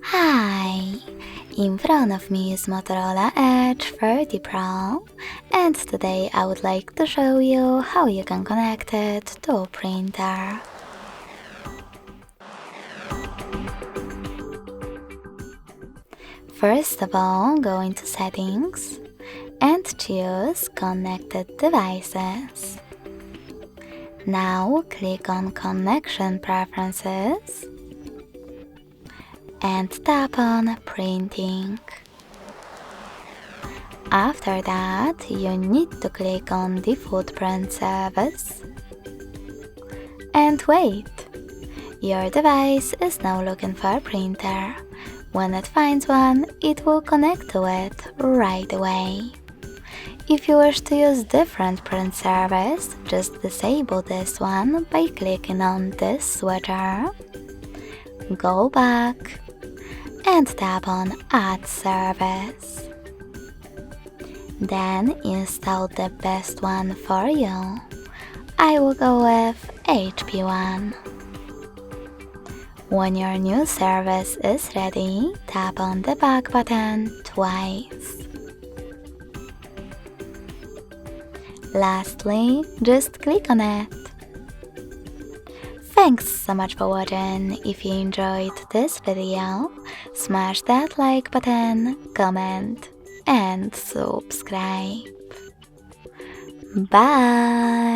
Hi! In front of me is Motorola Edge 30 Pro, and today I would like to show you how you can connect it to a printer. First of all, go into Settings and choose Connected Devices. Now click on Connection Preferences and tap on Printing. After that, you need to click on Default Print Service and wait. Your device is now looking for a printer. When it finds one, it will connect to it right away. If you wish to use different print service, just disable this one by clicking on this switcher. Go back and tap on Add Service. Then install the best one for you. I will go with HP one. When your new service is ready, tap on the back button twice. Lastly, just click on it. Thanks so much for watching. If you enjoyed this video, smash that like button, comment, and subscribe. Bye!